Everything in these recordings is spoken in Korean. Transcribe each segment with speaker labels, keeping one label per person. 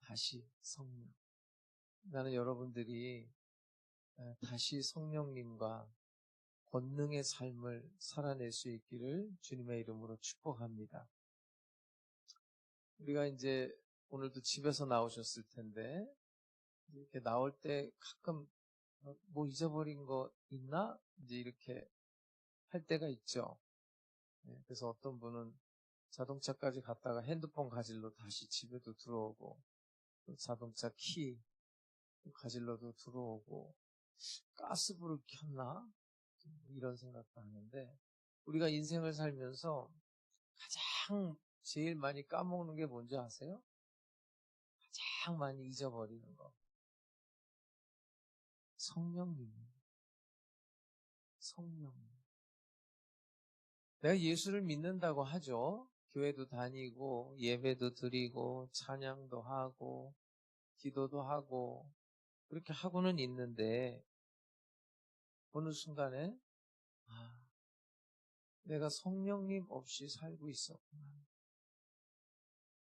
Speaker 1: 다시 성령. 나는 여러분들이 다시 성령님과 권능의 삶을 살아낼 수 있기를 주님의 이름으로 축복합니다. 우리가 이제 오늘도 집에서 나오셨을 텐데 이렇게 나올 때 가끔 뭐 잊어버린 거 있나? 이제 이렇게 할 때가 있죠. 그래서 어떤 분은 자동차까지 갔다가 핸드폰 가질러 다시 집에도 들어오고, 또 자동차 키 가질러도 들어오고, 가스불을 켰나? 이런 생각도 하는데, 우리가 인생을 살면서 가장 제일 많이 까먹는 게 뭔지 아세요? 가장 많이 잊어버리는 거. 성령님. 내가 예수를 믿는다고 하죠. 교회도 다니고 예배도 드리고 찬양도 하고 기도도 하고 그렇게 하고는 있는데 어느 순간에 내가 성령님 없이 살고 있었구나.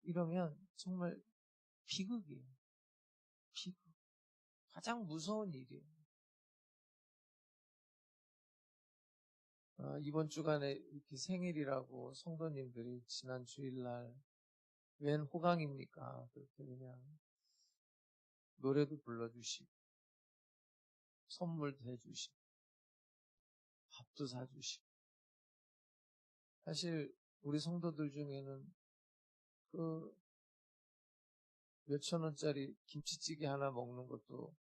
Speaker 1: 이러면 정말 비극이에요. 비극. 가장 무서운 일이에요. 이번 주간에 이렇게 생일이라고 성도님들이 지난 주일날 웬 호강입니까? 그렇게 그냥 노래도 불러주시고 선물도 해주시고 밥도 사주시고 사실 우리 성도들 중에는 그 몇천 원짜리 김치찌개 하나 먹는 것도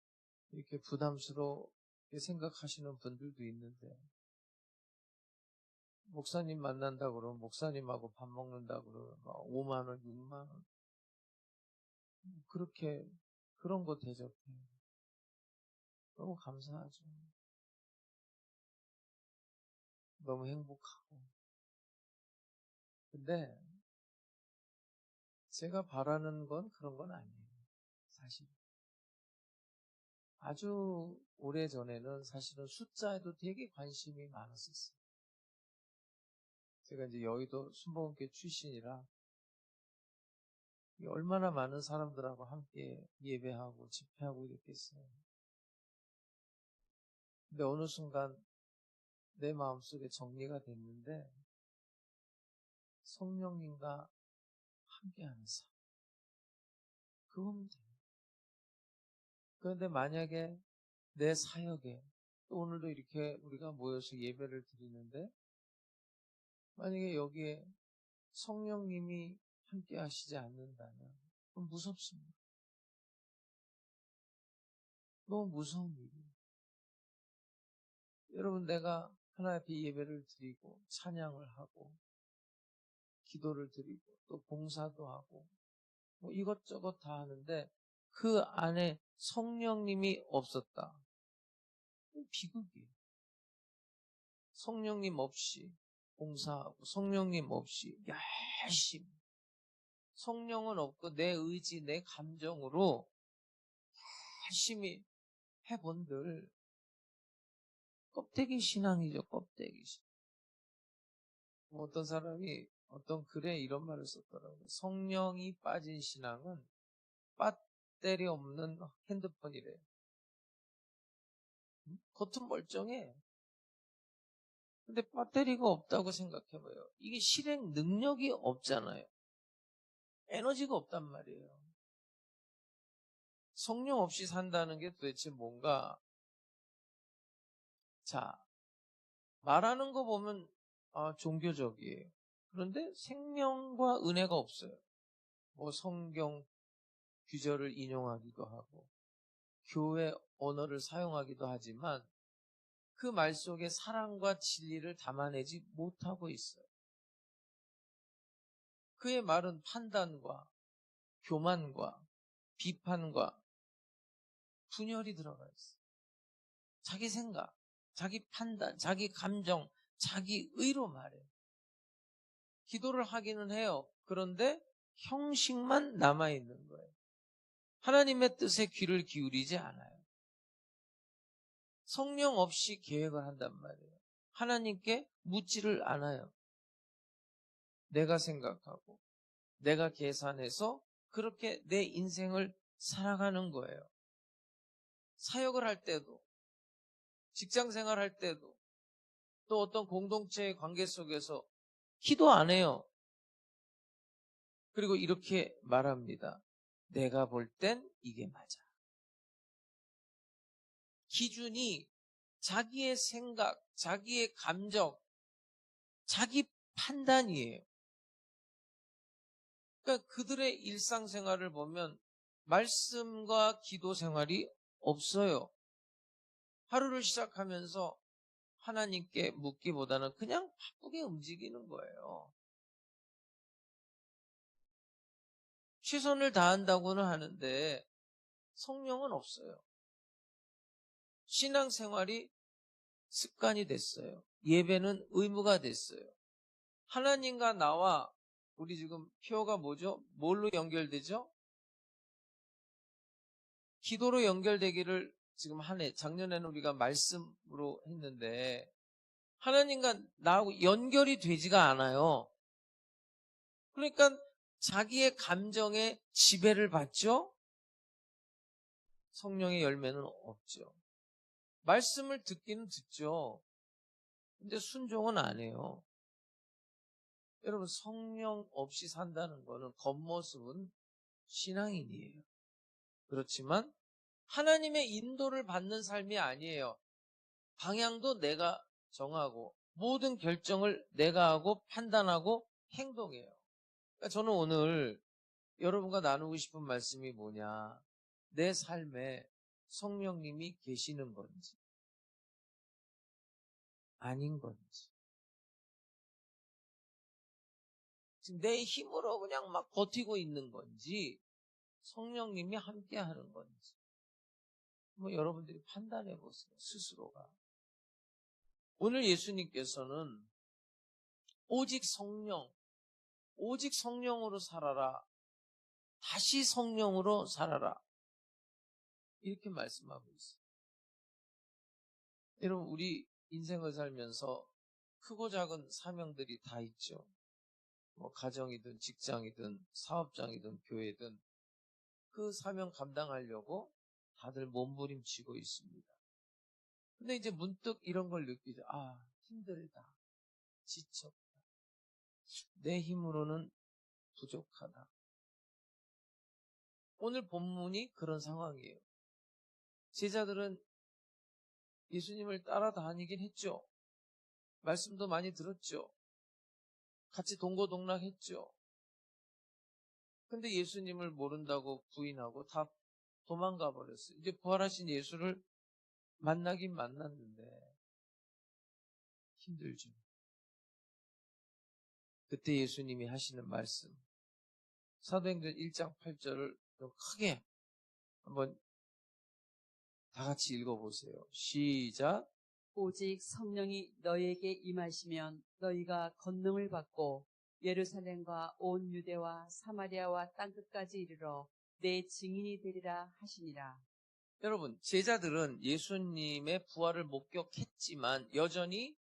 Speaker 1: 이렇게 부담스럽게 생각하시는 분들도 있는데 목사님 만난다 그러면 목사님하고 밥 먹는다 그러면 5만 원, 6만 원 그렇게 그런 거 대접해요. 너무 감사하죠. 너무 행복하고. 근데 제가 바라는 건 그런 건 아니에요. 사실. 아주 오래전에는 사실은 숫자에도 되게 관심이 많았었어요. 제가 이제 여의도 순복음교회 출신이라 얼마나 많은 사람들하고 함께 예배하고 집회하고 이랬겠어요. 근데 어느 순간 내 마음속에 정리가 됐는데 성령님과 함께하는 삶. 그거면 돼요. 그런데 만약에 내 사역에 또 오늘도 이렇게 우리가 모여서 예배를 드리는데 만약에 여기에 성령님이 함께 하시지 않는다면 그건 무섭습니다. 너무 무서운 일이에요. 여러분 내가 하나님 앞에 예배를 드리고 찬양을 하고 기도를 드리고 또 봉사도 하고 뭐 이것저것 다 하는데 그 안에 성령님이 없었다. 비극이에요. 성령님 없이 봉사하고 성령님 없이 열심히 성령은 없고 내 의지, 내 감정으로 열심히 해본들 껍데기 신앙이죠. 껍데기 신앙. 어떤 사람이 어떤 글에 이런 말을 썼더라고요. 성령이 빠진 신앙은 배터리 없는 핸드폰이래요. 겉은 멀쩡해. 근데 배터리가 없다고 생각해봐요. 이게 실행 능력이 없잖아요. 에너지가 없단 말이에요. 성령 없이 산다는 게 도대체 뭔가, 자, 말하는 거 보면 종교적이에요. 그런데 생명과 은혜가 없어요. 뭐 성경 규절을 인용하기도 하고 교회 언어를 사용하기도 하지만 그 말 속에 사랑과 진리를 담아내지 못하고 있어요. 그의 말은 판단과 교만과 비판과 분열이 들어가 있어요. 자기 생각, 자기 판단, 자기 감정, 자기 의로 말해요. 기도를 하기는 해요. 그런데 형식만 남아있는 거예요. 하나님의 뜻에 귀를 기울이지 않아요. 성령 없이 계획을 한단 말이에요. 하나님께 묻지를 않아요. 내가 생각하고 내가 계산해서 그렇게 내 인생을 살아가는 거예요. 사역을 할 때도, 직장 생활할 때도, 또 어떤 공동체의 관계 속에서 기도 안 해요. 그리고 이렇게 말합니다. 내가 볼 땐 이게 맞아. 기준이 자기의 생각, 자기의 감정, 자기 판단이에요. 그러니까 그들의 일상생활을 보면 말씀과 기도 생활이 없어요. 하루를 시작하면서 하나님께 묻기보다는 그냥 바쁘게 움직이는 거예요. 최선을 다한다고는 하는데 성령은 없어요. 신앙생활이 습관이 됐어요. 예배는 의무가 됐어요. 하나님과 나와 우리 지금 표가 뭐죠? 뭘로 연결되죠? 기도로 연결되기를 지금 한 해, 작년에는 우리가 말씀으로 했는데 하나님과 나하고 연결이 되지가 않아요. 그러니까 자기의 감정에 지배를 받죠? 성령의 열매는 없죠. 말씀을 듣기는 듣죠. 근데 순종은 안 해요. 여러분, 성령 없이 산다는 거는 겉모습은 신앙인이에요. 그렇지만 하나님의 인도를 받는 삶이 아니에요. 방향도 내가 정하고 모든 결정을 내가 하고 판단하고 행동해요. 그러니까 저는 오늘 여러분과 나누고 싶은 말씀이 뭐냐. 내 삶에 성령님이 계시는 건지 아닌 건지, 지금 내 힘으로 그냥 막 버티고 있는 건지 성령님이 함께 하는 건지 여러분들이 판단해 보세요. 스스로가. 오늘 예수님께서는 오직 성령으로 살아라. 다시 성령으로 살아라. 이렇게 말씀하고 있어요. 여러분, 우리 인생을 살면서 크고 작은 사명들이 다 있죠. 가정이든 직장이든 사업장이든 교회든 그 사명 감당하려고 다들 몸부림치고 있습니다. 근데 이제 문득 이런 걸 느끼죠. 아, 힘들다. 지쳤다. 내 힘으로는 부족하다. 오늘 본문이 그런 상황이에요. 제자들은 예수님을 따라다니긴 했죠. 말씀도 많이 들었죠. 같이 동고동락했죠. 근데 예수님을 모른다고 부인하고 다 도망가 버렸어요. 이제 부활하신 예수를 만나긴 만났는데 힘들죠. 그때 예수님이 하시는 말씀, 사도행전 1장 8절을 좀 크게 한번 다 같이 읽어보세요. 시작.
Speaker 2: 오직 성령이 너희에게 임하시면 너희가 권능을 받고 예루살렘과 온 유대와 사마리아와 땅끝까지 이르러 내 증인이 되리라 하시니라.
Speaker 1: 여러분, 제자들은 예수님의 부활을 목격했지만 여전히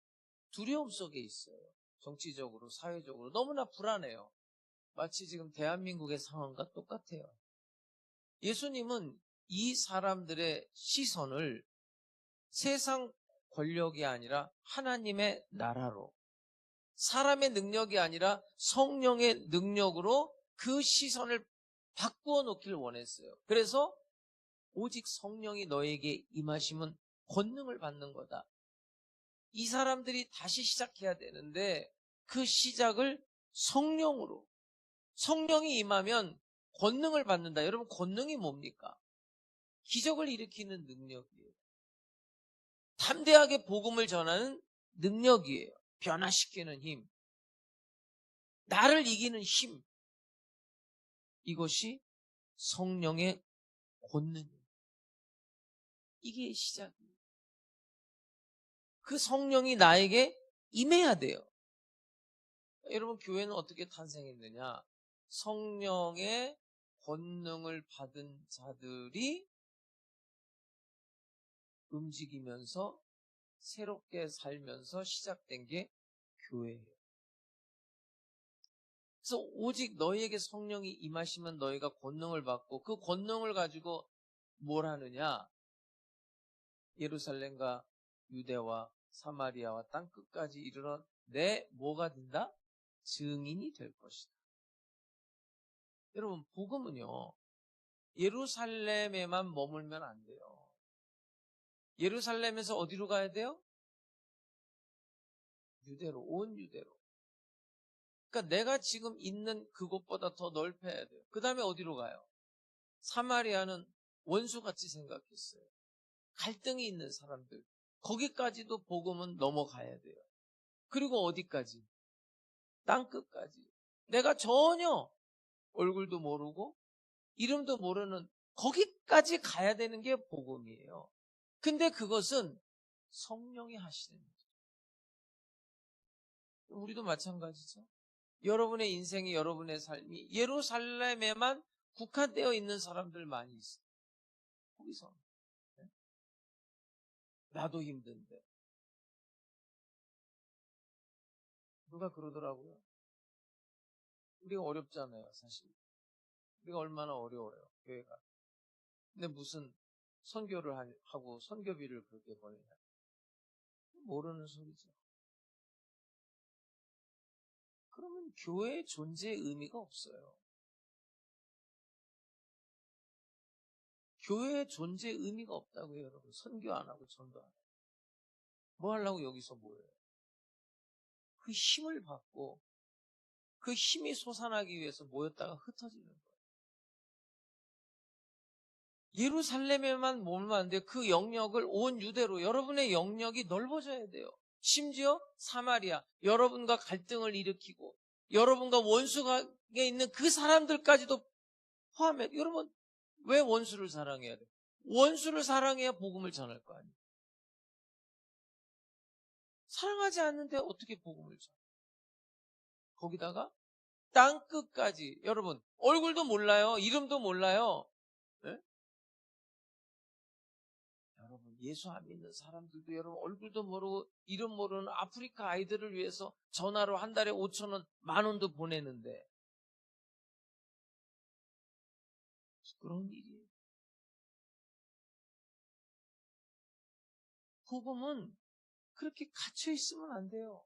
Speaker 1: 두려움 속에 있어요. 정치적으로, 사회적으로 너무나 불안해요. 마치 지금 대한민국의 상황과 똑같아요. 예수님은 이 사람들의 시선을 세상 권력이 아니라 하나님의 나라로, 사람의 능력이 아니라 성령의 능력으로 그 시선을 바꾸어 놓기를 원했어요. 그래서 오직 성령이 너에게 임하시면 권능을 받는 거다. 이 사람들이 다시 시작해야 되는데 그 시작을 성령으로, 성령이 임하면 권능을 받는다. 여러분, 권능이 뭡니까? 기적을 일으키는 능력이에요. 담대하게 복음을 전하는 능력이에요. 변화시키는 힘, 나를 이기는 힘, 이것이 성령의 권능이에요. 이게 시작이에요. 그 성령이 나에게 임해야 돼요. 여러분, 교회는 어떻게 탄생했느냐? 성령의 권능을 받은 자들이 움직이면서 새롭게 살면서 시작된 게 교회예요. 그래서 오직 너희에게 성령이 임하시면 너희가 권능을 받고 그 권능을 가지고 뭘 하느냐? 예루살렘과 유대와 사마리아와 땅끝까지 이르러 내 뭐가 된다? 증인이 될 것이다. 여러분, 복음은요, 예루살렘에만 머물면 안 돼요. 예루살렘에서 어디로 가야 돼요? 유대로, 온 유대로. 그러니까 내가 지금 있는 그곳보다 더 넓혀야 돼요. 그 다음에 어디로 가요? 사마리아는 원수같이 생각했어요. 갈등이 있는 사람들. 거기까지도 복음은 넘어가야 돼요. 그리고 어디까지? 땅끝까지. 내가 전혀 얼굴도 모르고 이름도 모르는 거기까지 가야 되는 게 복음이에요. 근데 그것은 성령이 하시는 거죠. 우리도 마찬가지죠. 여러분의 인생이, 여러분의 삶이 예루살렘에만 국한되어 있는 사람들 많이 있어요. 거기서. 네? 나도 힘든데. 누가 그러더라고요. 우리가 어렵잖아요, 사실. 우리가 얼마나 어려워요, 교회가. 근데 무슨 선교를 하고 선교비를 그렇게 보내냐. 모르는 소리죠. 그러면 교회의 존재의 의미가 없어요. 교회의 존재의 의미가 없다고요, 여러분. 선교 안 하고 전도 안 하고. 뭐 하려고 여기서 모여요? 그 힘을 받고 그 힘이 솟아나기 위해서 모였다가 흩어지는 거예요. 예루살렘에만 머물면 안 돼요. 그 영역을 온 유대로 여러분의 영역이 넓어져야 돼요. 심지어 사마리아, 여러분과 갈등을 일으키고 여러분과 원수가 있는 그 사람들까지도 포함해. 여러분, 왜 원수를 사랑해야 돼요? 원수를 사랑해야 복음을 전할 거 아니에요. 사랑하지 않는데 어떻게 복음을 전해? 거기다가 땅끝까지. 여러분, 얼굴도 몰라요. 이름도 몰라요. 네? 여러분, 예수 안 믿는 사람들도 여러분 얼굴도 모르고 이름 모르는 아프리카 아이들을 위해서 전화로 한 달에 5,000원, 10,000원도 보내는데 부끄러운 일이에요. 복음은 그렇게 갇혀 있으면 안 돼요.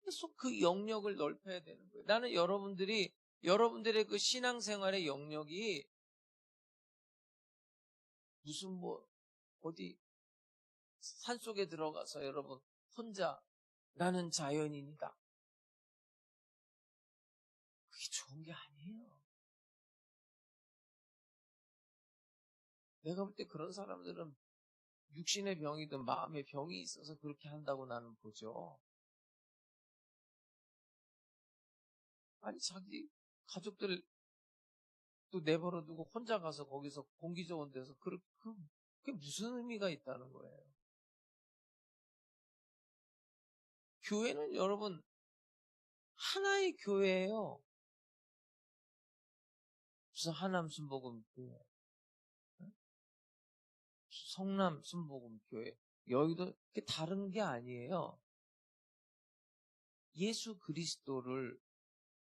Speaker 1: 계속 그 영역을 넓혀야 되는 거예요. 나는 여러분들의 그 신앙생활의 영역이 무슨 어디 산속에 들어가서 여러분 혼자 나는 자연인이다. 그게 좋은 게 아니에요. 내가 볼 때 그런 사람들은 육신의 병이든 마음의 병이 있어서 그렇게 한다고 나는 보죠. 아니 자기 가족들 또 내버려 두고 혼자 가서 거기서 공기 좋은 데서 그게 무슨 의미가 있다는 거예요. 교회는 여러분 하나의 교회예요. 무슨 하남 순복음 교회, 성남 순복음 교회, 여기도 그게 다른 게 아니에요. 예수 그리스도를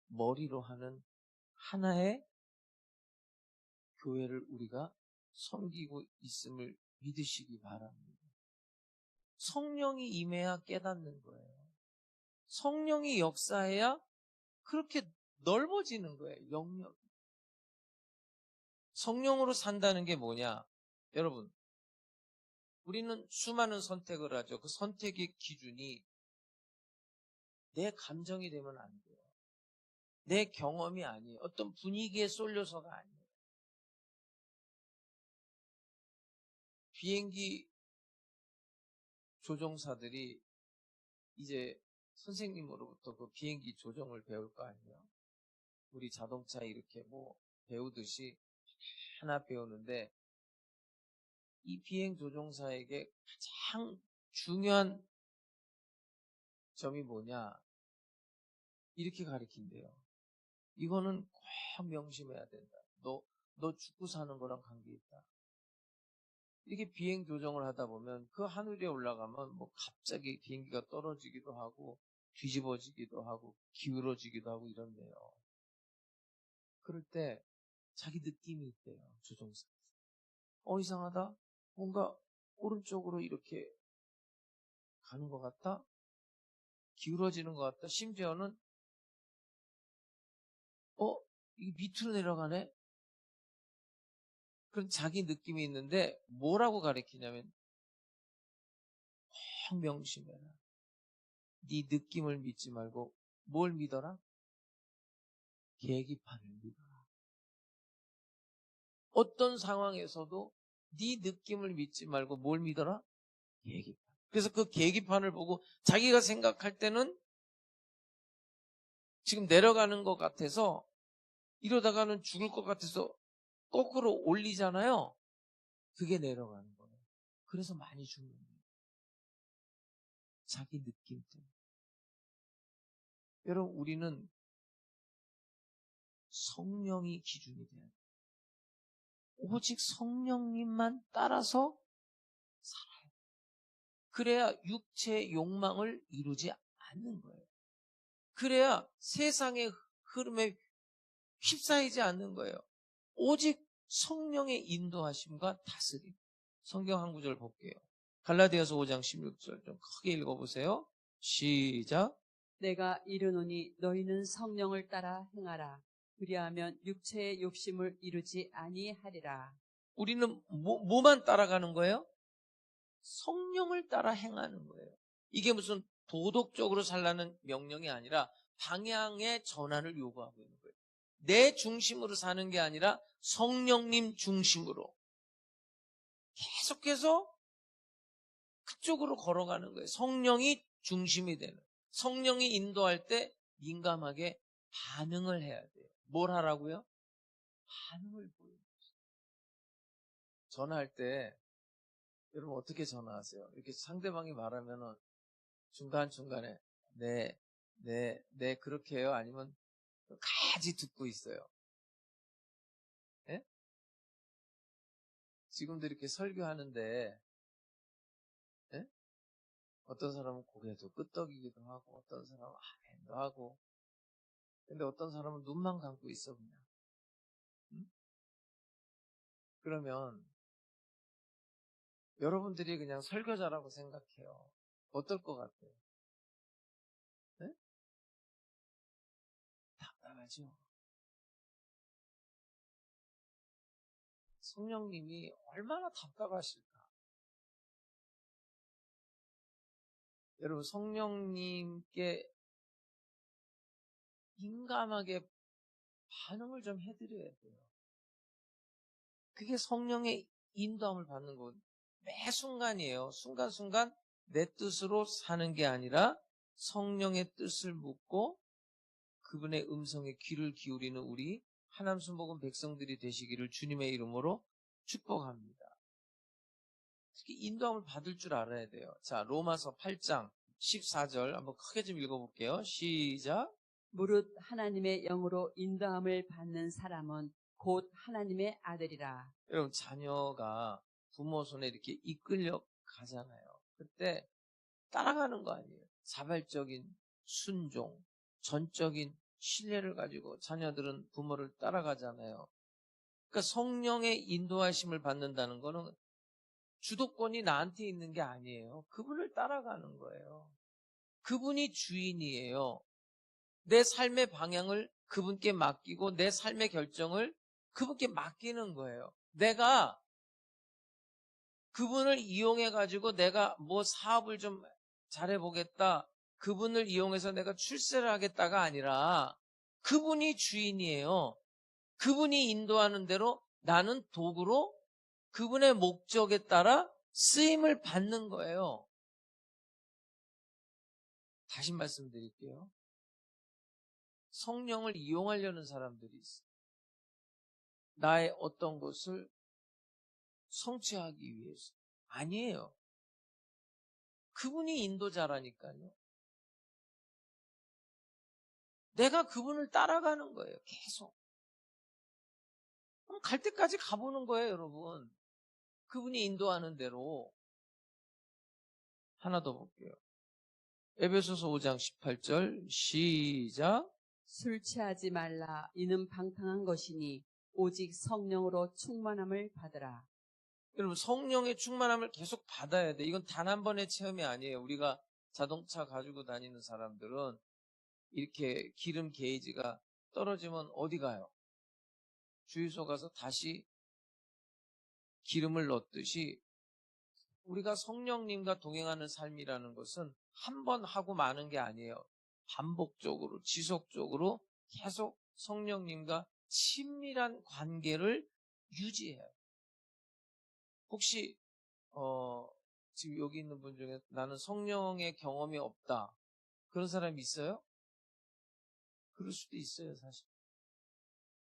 Speaker 1: 머리로 하는 하나의 교회를 우리가 섬기고 있음을 믿으시기 바랍니다. 성령이 임해야 깨닫는 거예요. 성령이 역사해야 그렇게 넓어지는 거예요, 영역이. 성령으로 산다는 게 뭐냐? 여러분, 우리는 수많은 선택을 하죠. 그 선택의 기준이 내 감정이 되면 안 돼요. 내 경험이 아니에요. 어떤 분위기에 쏠려서가 아니에요. 비행기 조종사들이 이제 선생님으로부터 그 비행기 조종을 배울 거 아니에요. 우리 자동차 이렇게 배우듯이 하나 배우는데 이 비행 조종사에게 가장 중요한 점이 뭐냐? 이렇게 가르친대요. 이거는 꼭 명심해야 된다. 너 죽고 사는 거랑 관계 있다. 이렇게 비행 조정을 하다 보면 그 하늘에 올라가면 갑자기 비행기가 떨어지기도 하고 뒤집어지기도 하고 기울어지기도 하고 이런데요. 그럴 때 자기 느낌이 있대요. 조종사. 이상하다. 뭔가 오른쪽으로 이렇게 가는 것 같다. 기울어지는 것 같다. 심지어는 이게 밑으로 내려가네. 그런 자기 느낌이 있는데 뭐라고 가리키냐면 꼭 명심해라. 네 느낌을 믿지 말고 뭘 믿어라? 계기판을 믿어라. 어떤 상황에서도 네 느낌을 믿지 말고 뭘 믿어라? 계기판. 그래서 그 계기판을 보고 자기가 생각할 때는 지금 내려가는 것 같아서 이러다가는 죽을 것 같아서 거꾸로 올리잖아요. 그게 내려가는 거예요. 그래서 많이 죽는 거예요. 자기 느낌 때문에. 여러분, 우리는 성령이 기준이 돼요. 오직 성령님만 따라서 살아요. 그래야 육체의 욕망을 이루지 않는 거예요. 그래야 세상의 흐름에 휩싸이지 않는 거예요. 오직 성령의 인도하심과 다스림. 성경 한 구절 볼게요. 갈라디아서 5장 16절 좀 크게 읽어보세요. 시작.
Speaker 2: 내가 이르노니 너희는 성령을 따라 행하라. 그리하면 육체의 욕심을 이루지 아니하리라.
Speaker 1: 우리는 뭐만 따라가는 거예요? 성령을 따라 행하는 거예요. 이게 무슨 도덕적으로 살라는 명령이 아니라 방향의 전환을 요구하고 있는 거예요. 내 중심으로 사는 게 아니라 성령님 중심으로 계속해서 그쪽으로 걸어가는 거예요. 성령이 중심이 되는. 성령이 인도할 때 민감하게 반응을 해야 돼요. 뭘 하라고요? 반응을 보여요. 전화할 때 여러분 어떻게 전화하세요? 이렇게 상대방이 말하면은 중간중간에 네 그렇게 해요? 아니면 가지 듣고 있어요? 예? 지금도 이렇게 설교하는데 예? 어떤 사람은 고개도 끄덕이기도 하고 어떤 사람은 아멘도 하고 근데 어떤 사람은 눈만 감고 있어 그냥. 응? 그러면 여러분들이 그냥 설교자라고 생각해요. 어떨 것 같아요? 네? 답답하죠? 성령님이 얼마나 답답하실까? 여러분 성령님께 민감하게 반응을 좀 해드려야 돼요. 그게 성령의 인도함을 받는 것. 매 순간이에요. 순간순간 내 뜻으로 사는 게 아니라 성령의 뜻을 묻고 그분의 음성에 귀를 기울이는 우리 하나님 손복음 백성들이 되시기를 주님의 이름으로 축복합니다. 특히 인도함을 받을 줄 알아야 돼요. 자, 로마서 8장 14절 한번 크게 좀 읽어볼게요. 시작.
Speaker 2: 무릇 하나님의 영으로 인도함을 받는 사람은 곧 하나님의 아들이라.
Speaker 1: 여러분 자녀가 부모 손에 이렇게 이끌려 가잖아요. 그때 따라가는 거 아니에요. 자발적인 순종, 전적인 신뢰를 가지고 자녀들은 부모를 따라가잖아요. 그러니까 성령의 인도하심을 받는다는 거는 주도권이 나한테 있는 게 아니에요. 그분을 따라가는 거예요. 그분이 주인이에요. 내 삶의 방향을 그분께 맡기고 내 삶의 결정을 그분께 맡기는 거예요. 내가 그분을 이용해가지고 내가 뭐 사업을 좀 잘해보겠다. 그분을 이용해서 내가 출세를 하겠다가 아니라 그분이 주인이에요. 그분이 인도하는 대로 나는 도구로 그분의 목적에 따라 쓰임을 받는 거예요. 다시 말씀드릴게요. 성령을 이용하려는 사람들이 있어요. 나의 어떤 것을 성취하기 위해서. 아니에요. 그분이 인도자라니까요. 내가 그분을 따라가는 거예요. 계속. 그럼 갈 때까지 가보는 거예요, 여러분. 그분이 인도하는 대로. 하나 더 볼게요. 에베소서 5장 18절 시작.
Speaker 2: 술 취하지 말라. 이는 방탕한 것이니 오직 성령으로 충만함을 받으라.
Speaker 1: 여러분 성령의 충만함을 계속 받아야 돼. 이건 단 한 번의 체험이 아니에요. 우리가 자동차 가지고 다니는 사람들은 이렇게 기름 게이지가 떨어지면 어디 가요? 주유소 가서 다시 기름을 넣듯이 우리가 성령님과 동행하는 삶이라는 것은 한 번 하고 마는 게 아니에요. 반복적으로 지속적으로 계속 성령님과 친밀한 관계를 유지해요. 혹시 지금 여기 있는 분 중에 나는 성령의 경험이 없다. 그런 사람이 있어요? 그럴 수도 있어요, 사실.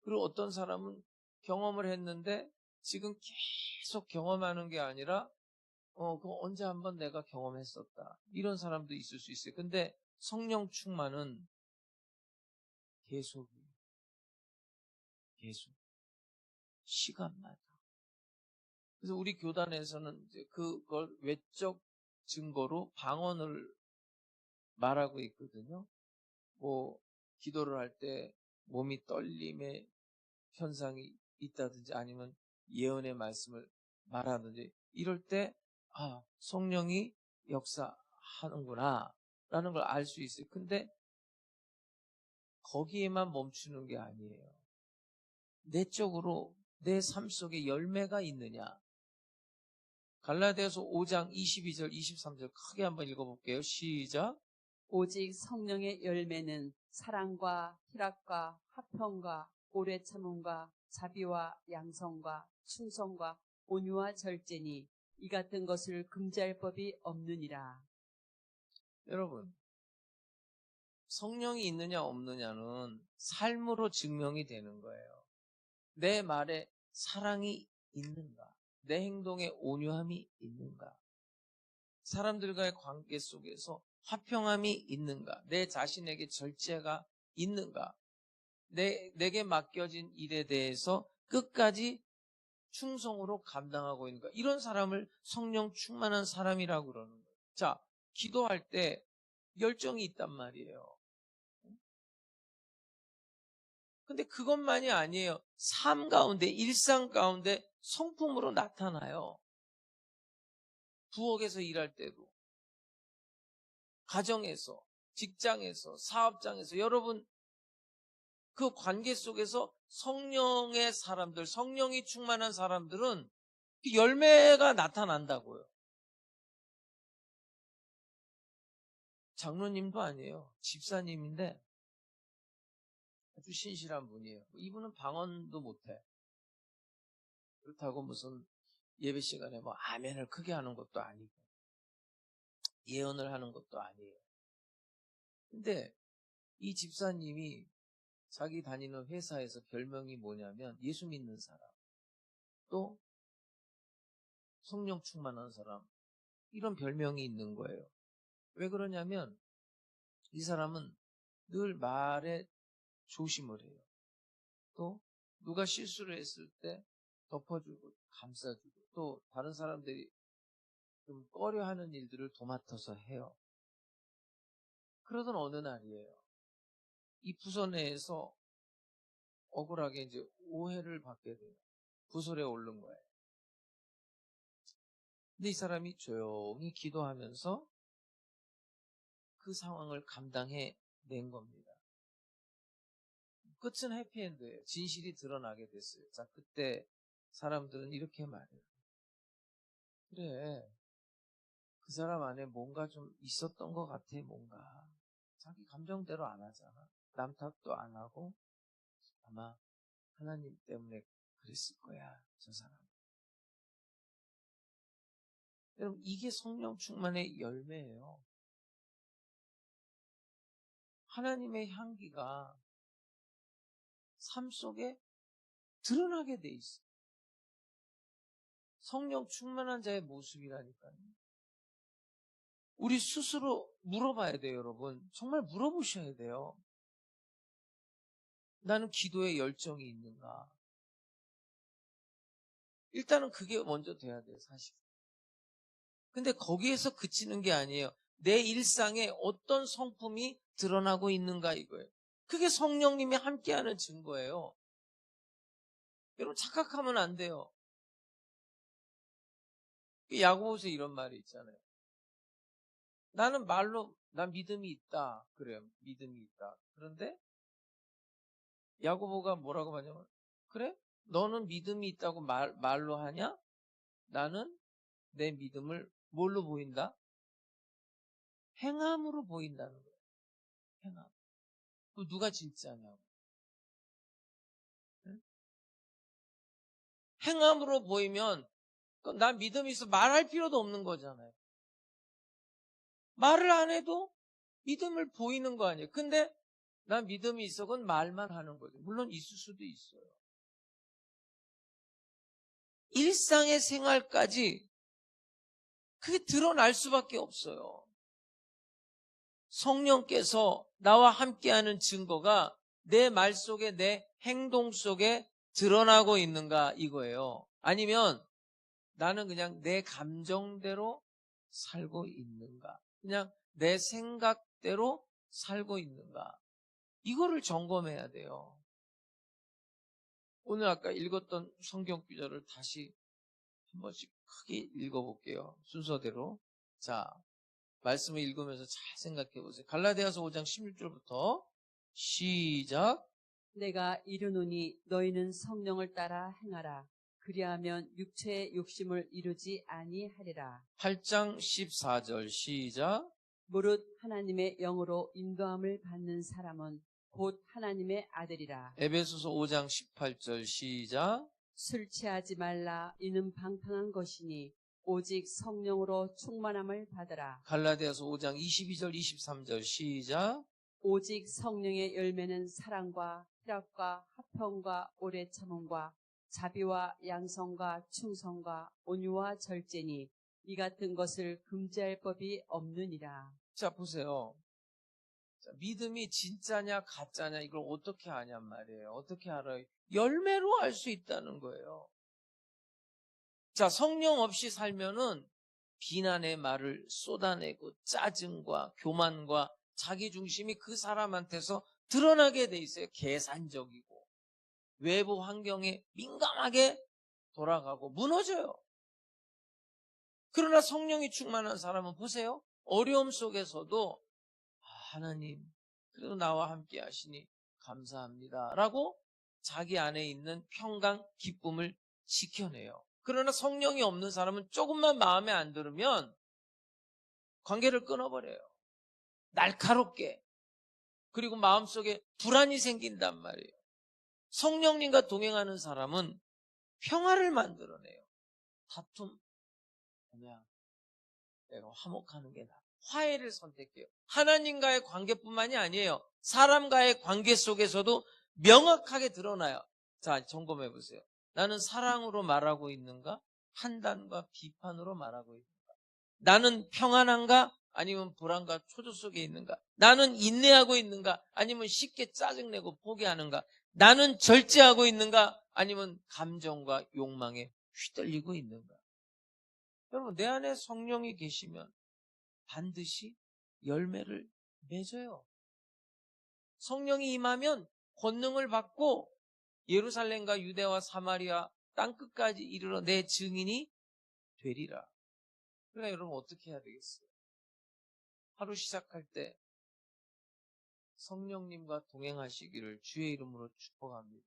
Speaker 1: 그리고 어떤 사람은 경험을 했는데 지금 계속 경험하는 게 아니라 그거 언제 한번 내가 경험했었다. 이런 사람도 있을 수 있어요. 근데 성령 충만은 계속이에요. 계속. 시간마다. 그래서 우리 교단에서는 이제 그걸 외적 증거로 방언을 말하고 있거든요. 뭐 기도를 할 때 몸이 떨림의 현상이 있다든지 아니면 예언의 말씀을 말하든지 이럴 때 성령이 역사하는구나 라는 걸 알 수 있어요. 근데 거기에만 멈추는 게 아니에요. 내적으로 내 삶 속에 열매가 있느냐. 갈라디아서 5장 22절 23절 크게 한번 읽어볼게요. 시작.
Speaker 2: 오직 성령의 열매는 사랑과 희락과 화평과 오래 참음과 자비와 양성과 충성과 온유와 절제니 이 같은 것을 금지할 법이 없느니라.
Speaker 1: 여러분, 성령이 있느냐 없느냐는 삶으로 증명이 되는 거예요. 내 말에 사랑이 있는가? 내 행동에 온유함이 있는가? 사람들과의 관계 속에서 화평함이 있는가? 내 자신에게 절제가 있는가? 내게 맡겨진 일에 대해서 끝까지 충성으로 감당하고 있는가? 이런 사람을 성령 충만한 사람이라고 그러는 거예요. 자, 기도할 때 열정이 있단 말이에요. 근데 그것만이 아니에요. 삶 가운데, 일상 가운데 성품으로 나타나요. 부엌에서 일할 때도, 가정에서, 직장에서, 사업장에서, 여러분, 그 관계 속에서 성령의 사람들, 성령이 충만한 사람들은 그 열매가 나타난다고요. 장로님도 아니에요. 집사님인데 아주 신실한 분이에요. 이분은 방언도 못해. 그렇다고 무슨 예배 시간에 뭐 아멘을 크게 하는 것도 아니고 예언을 하는 것도 아니에요. 근데 이 집사님이 자기 다니는 회사에서 별명이 뭐냐면 예수 믿는 사람, 또 성령 충만한 사람, 이런 별명이 있는 거예요. 왜 그러냐면 이 사람은 늘 말에 조심을 해요. 또 누가 실수를 했을 때 덮어주고 감싸주고 또 다른 사람들이 좀 꺼려하는 일들을 도맡아서 해요. 그러던 어느 날이에요. 이 부서 내에서 억울하게 이제 오해를 받게 돼요. 부설에 오른 거예요. 근데 이 사람이 조용히 기도하면서 그 상황을 감당해 낸 겁니다. 끝은 해피엔드예요. 진실이 드러나게 됐어요. 자, 그때 사람들은 이렇게 말해요. 그래, 그 사람 안에 뭔가 좀 있었던 것 같아, 뭔가. 자기 감정대로 안 하잖아. 남 탓도 안 하고 아마 하나님 때문에 그랬을 거야, 저 사람. 여러분, 이게 성령 충만의 열매예요. 하나님의 향기가 삶 속에 드러나게 돼 있어요. 성령 충만한 자의 모습이라니까요. 우리 스스로 물어봐야 돼요, 여러분. 정말 물어보셔야 돼요. 나는 기도에 열정이 있는가? 일단은 그게 먼저 돼야 돼요, 사실. 근데 거기에서 그치는 게 아니에요. 내 일상에 어떤 성품이 드러나고 있는가 이거예요. 그게 성령님이 함께하는 증거예요. 여러분 착각하면 안 돼요. 야고보서에 이런 말이 있잖아요. 나는 말로 난 믿음이 있다. 그래요. 믿음이 있다. 그런데 야고보가 뭐라고 하냐면 그래? 너는 믿음이 있다고 말로 하냐? 나는 내 믿음을 뭘로 보인다? 행함으로 보인다는 거예요. 행함. 또 누가 진짜냐고. 응? 행함으로 보이면 그럼 난 믿음이 있어 말할 필요도 없는 거잖아요. 말을 안 해도 믿음을 보이는 거 아니에요. 근데 난 믿음이 있어 그건 말만 하는 거죠. 물론 있을 수도 있어요. 일상의 생활까지 그게 드러날 수밖에 없어요. 성령께서 나와 함께하는 증거가 내 말 속에 내 행동 속에 드러나고 있는가 이거예요. 아니면 나는 그냥 내 감정대로 살고 있는가? 그냥 내 생각대로 살고 있는가? 이거를 점검해야 돼요. 오늘 아까 읽었던 성경 구절을 다시 한 번씩 크게 읽어볼게요. 순서대로. 자, 말씀을 읽으면서 잘 생각해 보세요. 갈라디아서 5장 16절부터 시작.
Speaker 2: 내가 이르노니 너희는 성령을 따라 행하라. 그리하면 육체의 욕심을 이루지 아니하리라.
Speaker 1: 8장 14절 시작.
Speaker 2: 무릇 하나님의 영으로 인도함을 받는 사람은 곧 하나님의 아들이라.
Speaker 1: 에베소서 5장 18절 시작.
Speaker 2: 술 취하지 말라. 이는 방탕한 것이니 오직 성령으로 충만함을 받으라.
Speaker 1: 갈라디아서 5장 22절 23절 시작.
Speaker 2: 오직 성령의 열매는 사랑과 희락과 화평과 오래 참음과 자비와 양성과 충성과 온유와 절제니 이 같은 것을 금지할 법이 없느니라.
Speaker 1: 자, 보세요. 자, 믿음이 진짜냐 가짜냐 이걸 어떻게 아냔 말이에요. 어떻게 알아요? 열매로 알 수 있다는 거예요. 자, 성령 없이 살면은 비난의 말을 쏟아내고 짜증과 교만과 자기중심이 그 사람한테서 드러나게 돼 있어요. 계산적이고 외부 환경에 민감하게 돌아가고 무너져요. 그러나 성령이 충만한 사람은 보세요. 어려움 속에서도 하나님 그래도 나와 함께 하시니 감사합니다 라고 자기 안에 있는 평강, 기쁨을 지켜내요. 그러나 성령이 없는 사람은 조금만 마음에 안 들으면 관계를 끊어버려요. 날카롭게. 그리고 마음속에 불안이 생긴단 말이에요. 성령님과 동행하는 사람은 평화를 만들어내요. 다툼, 그냥 내가 화목하는 게 나아. 화해를 선택해요. 하나님과의 관계뿐만이 아니에요. 사람과의 관계 속에서도 명확하게 드러나요. 자, 점검해 보세요. 나는 사랑으로 말하고 있는가? 판단과 비판으로 말하고 있는가? 나는 평안한가? 아니면 불안과 초조 속에 있는가? 나는 인내하고 있는가? 아니면 쉽게 짜증내고 포기하는가? 나는 절제하고 있는가? 아니면 감정과 욕망에 휘둘리고 있는가? 여러분, 내 안에 성령이 계시면 반드시 열매를 맺어요. 성령이 임하면 권능을 받고 예루살렘과 유대와 사마리아 땅끝까지 이르러 내 증인이 되리라. 그러니까 여러분 어떻게 해야 되겠어요? 하루 시작할 때 성령님과 동행하시기를 주의 이름으로 축복합니다.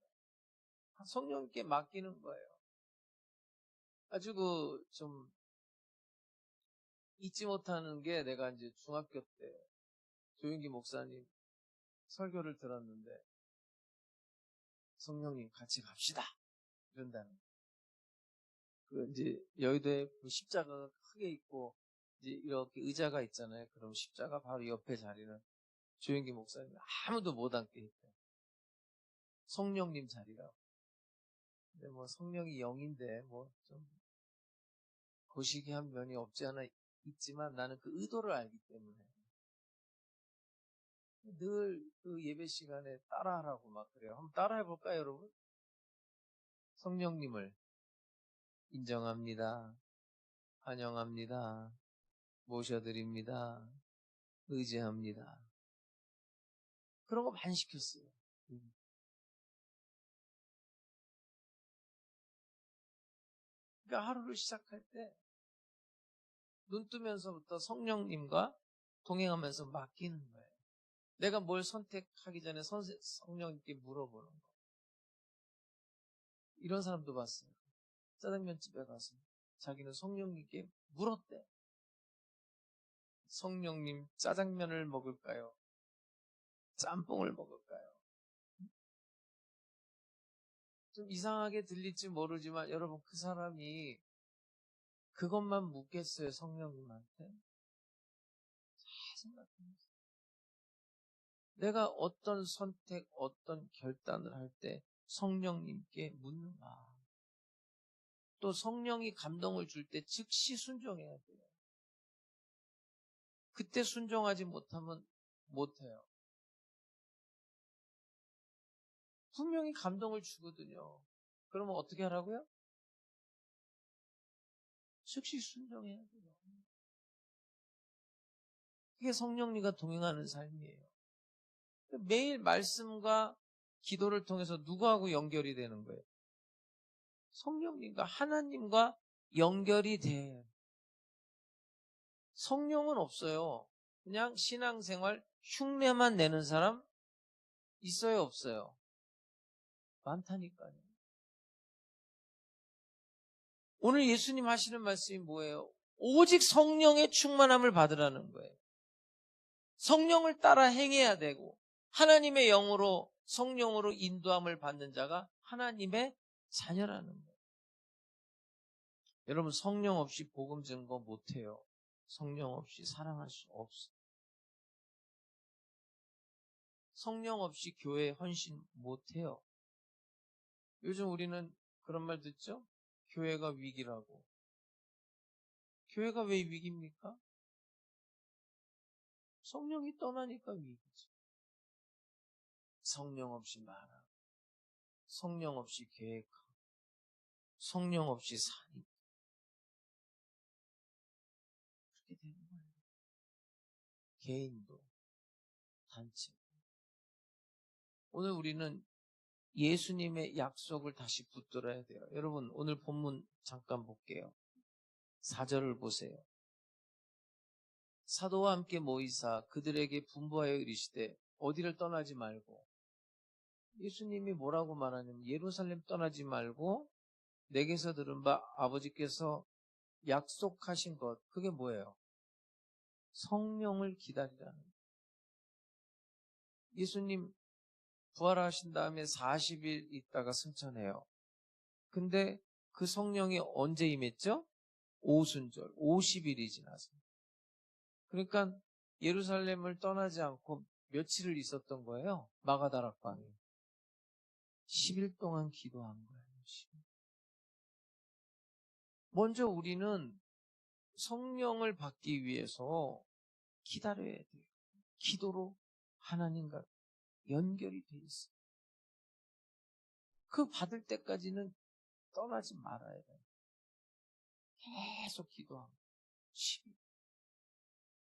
Speaker 1: 성령님께 맡기는 거예요. 아주 좀 잊지 못하는 게 내가 이제 중학교 때 조윤기 목사님 설교를 들었는데 성령님 같이 갑시다. 이런다는 거예요. 그 이제 여의도에 십자가가 크게 있고 이제 이렇게 의자가 있잖아요. 그럼 십자가 바로 옆에 자리는 조윤기 목사님 아무도 못 앉게 했대요. 성령님 자리라고. 근데 뭐 성령이 영인데 뭐 좀 거시기한 면이 없지 않아 있지만 나는 그 의도를 알기 때문에 늘 그 예배 시간에 따라하라고 막 그래요. 한번 따라해 볼까요, 여러분? 성령님을 인정합니다. 환영합니다. 모셔드립니다. 의지합니다. 그런 거 많이 시켰어요. 그러니까 하루를 시작할 때 눈 뜨면서부터 성령님과 동행하면서 맡기는 거예요. 내가 뭘 선택하기 전에 성령님께 물어보는 거. 이런 사람도 봤어요. 짜장면집에 가서 자기는 성령님께 물었대. 성령님, 짜장면을 먹을까요? 짬뽕을 먹을까요? 좀 이상하게 들릴지 모르지만 여러분, 그 사람이 그것만 묻겠어요, 성령님한테? 잘 생각해보세요. 내가 어떤 선택, 어떤 결단을 할 때 성령님께 묻는가? 또 성령이 감동을 줄 때 즉시 순종해야 돼요. 그때 순종하지 못하면 못해요. 분명히 감동을 주거든요. 그러면 어떻게 하라고요? 즉시 순종해야 돼요. 그게 성령님과 동행하는 삶이에요. 매일 말씀과 기도를 통해서 누구하고 연결이 되는 거예요? 성령님과 하나님과 연결이 돼. 성령은 없어요. 그냥 신앙생활 흉내만 내는 사람 있어요, 없어요? 많다니까요. 오늘 예수님 하시는 말씀이 뭐예요? 오직 성령의 충만함을 받으라는 거예요. 성령을 따라 행해야 되고 하나님의 영으로 성령으로 인도함을 받는 자가 하나님의 자녀라는 거예요. 여러분, 성령 없이 복음 증거 못해요. 성령 없이 사랑할 수 없어요. 성령 없이 교회에 헌신 못해요. 요즘 우리는 그런 말 듣죠? 교회가 위기라고. 교회가 왜 위기입니까? 성령이 떠나니까 위기죠. 성령 없이 말하고, 성령 없이 계획하고, 성령 없이 사니까. 그렇게 되는 거예요. 개인도, 단체도. 오늘 우리는 예수님의 약속을 다시 붙들어야 돼요. 여러분, 오늘 본문 잠깐 볼게요. 4절을 보세요. 사도와 함께 모이사 그들에게 분부하여 이르시되 어디를 떠나지 말고, 예수님이 뭐라고 말하냐면 예루살렘 떠나지 말고 내게서 들은 바 아버지께서 약속하신 것, 그게 뭐예요? 성령을 기다리라는 거예요. 예수님 부활하신 다음에 40일 있다가 승천해요. 근데 그 성령이 언제 임했죠? 오순절, 50일이 지나서. 그러니까 예루살렘을 떠나지 않고 며칠을 있었던 거예요? 마가다락방에. 10일 동안 기도한 거예요. 10일. 먼저 우리는 성령을 받기 위해서 기다려야 돼요. 기도로 하나님과 연결이 돼 있어요. 그 받을 때까지는 떠나지 말아야 돼요. 계속 기도하고. 10일.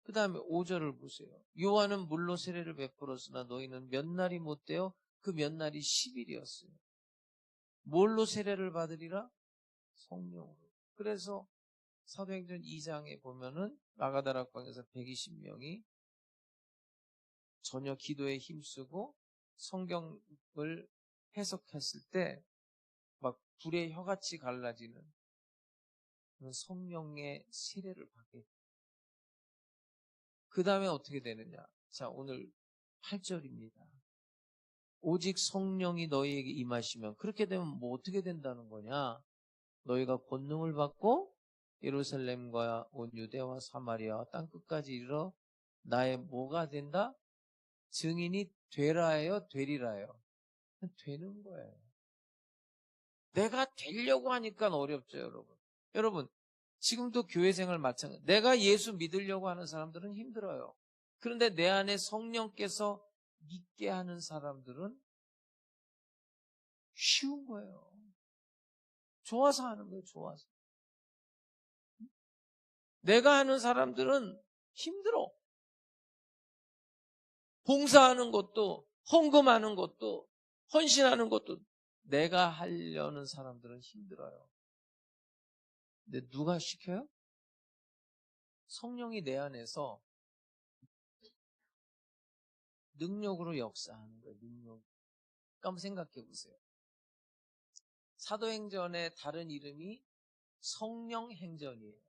Speaker 1: 그 다음에 5절을 보세요. 요한은 물로 세례를 베풀었으나 너희는 몇 날이 못되어 그 몇 날이 10일이었어요. 뭘로 세례를 받으리라? 성령으로. 그래서 사도행전 2장에 보면은 마가다락방에서 120명이 전혀 기도에 힘쓰고 성경을 해석했을 때 막 불의 혀같이 갈라지는 그런 성령의 세례를 받게 돼요. 그 다음에 어떻게 되느냐? 자, 오늘 8절입니다. 오직 성령이 너희에게 임하시면, 그렇게 되면 뭐 어떻게 된다는 거냐? 너희가 권능을 받고 예루살렘과 온 유대와 사마리아와 땅끝까지 이르러 나의 뭐가 된다? 증인이 되라요, 되리라요? 되는 거예요. 내가 되려고 하니까 어렵죠, 여러분. 여러분, 지금도 교회 생활 마찬가지. 내가 예수 믿으려고 하는 사람들은 힘들어요. 그런데 내 안에 성령께서 믿게 하는 사람들은 쉬운 거예요. 좋아서 하는 거예요, 좋아서. 내가 하는 사람들은 힘들어. 봉사하는 것도, 헌금하는 것도, 헌신하는 것도 내가 하려는 사람들은 힘들어요. 근데 누가 시켜요? 성령이 내 안에서 능력으로 역사하는 거예요. 능력. 그러니까 한번 생각해 보세요. 사도행전의 다른 이름이 성령행전이에요.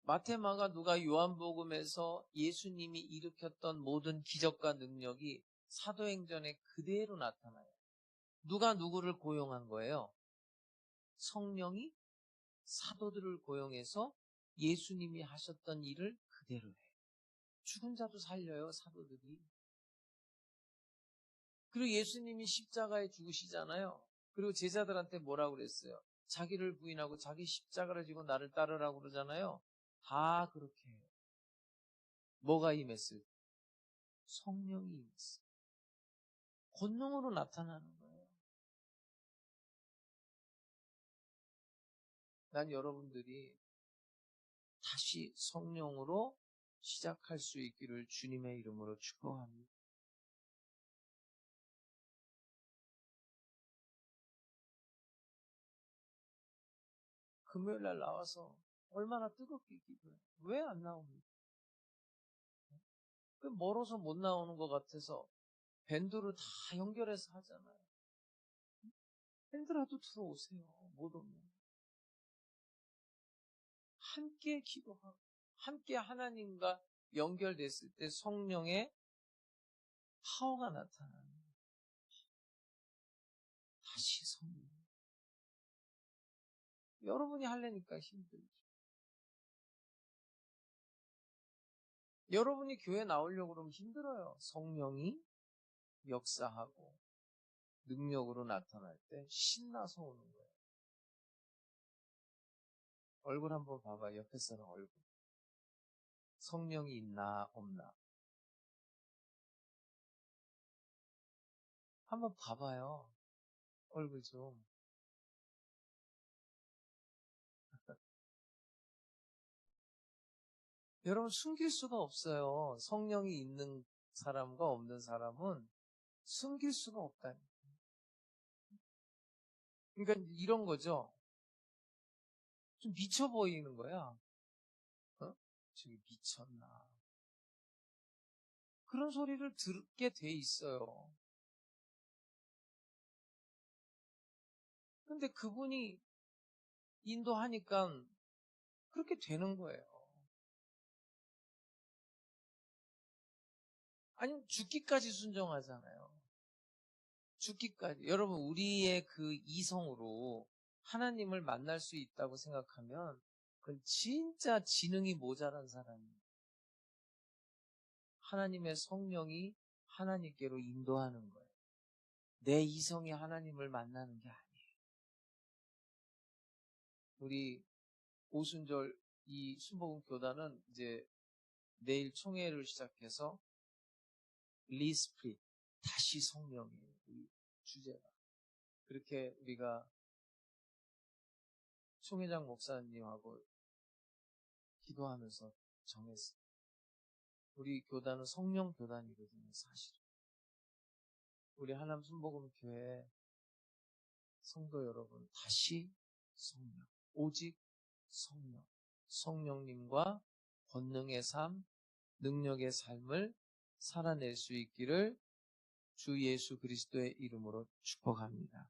Speaker 1: 마태, 마가, 누가, 요한복음에서 예수님이 일으켰던 모든 기적과 능력이 사도행전에 그대로 나타나요. 누가 누구를 고용한 거예요? 성령이 사도들을 고용해서 예수님이 하셨던 일을 그대로 해요. 죽은 자도 살려요, 사도들이. 그리고 예수님이 십자가에 죽으시잖아요. 그리고 제자들한테 뭐라고 그랬어요? 자기를 부인하고 자기 십자가를 지고 나를 따르라고 그러잖아요. 다 그렇게 해요. 뭐가 임했을 때? 성령이 임했어요. 권능으로 나타나는 거예요. 난 여러분들이 다시 성령으로 시작할 수 있기를 주님의 이름으로 축복합니다. 금요일 날 나와서 얼마나 뜨겁게 기도해요. 왜 안 나옵니까? 멀어서 못 나오는 것 같아서 밴드로 다 연결해서 하잖아요. 밴드라도 들어오세요. 못 오면. 함께 기도하고 함께 하나님과 연결됐을 때 성령의 파워가 나타나는 거예요. 다시 성령. 여러분이 하려니까 힘들죠. 여러분이 교회 나오려고 그러면 힘들어요. 성령이 역사하고 능력으로 나타날 때 신나서 오는 거예요. 얼굴 한번 봐봐. 옆에 사람 얼굴. 성령이 있나 없나. 한번 봐봐요. 얼굴 좀. 여러분 숨길 수가 없어요. 성령이 있는 사람과 없는 사람은 숨길 수가 없다니까. 그러니까 이런 거죠. 좀 미쳐 보이는 거야. 저기 미쳤나. 그런 소리를 듣게 돼 있어요. 근데 그분이 인도하니까 그렇게 되는 거예요. 아니면 죽기까지 순종하잖아요. 죽기까지. 여러분, 우리의 그 이성으로 하나님을 만날 수 있다고 생각하면 그건 진짜 지능이 모자란 사람이에요. 하나님의 성령이 하나님께로 인도하는 거예요. 내 이성이 하나님을 만나는 게 아니에요. 우리 오순절 이 순복음 교단은 이제 내일 총회를 시작해서 리스프릿, 다시 성령이에요. 우리 주제가. 그렇게 우리가 총회장 목사님하고 기도하면서 정했어요. 우리 교단은 성령 교단이거든요, 사실은. 우리 하남 순복음 교회 성도 여러분, 다시 성령, 오직 성령, 성령님과 권능의 삶, 능력의 삶을 살아낼 수 있기를 주 예수 그리스도의 이름으로 축복합니다.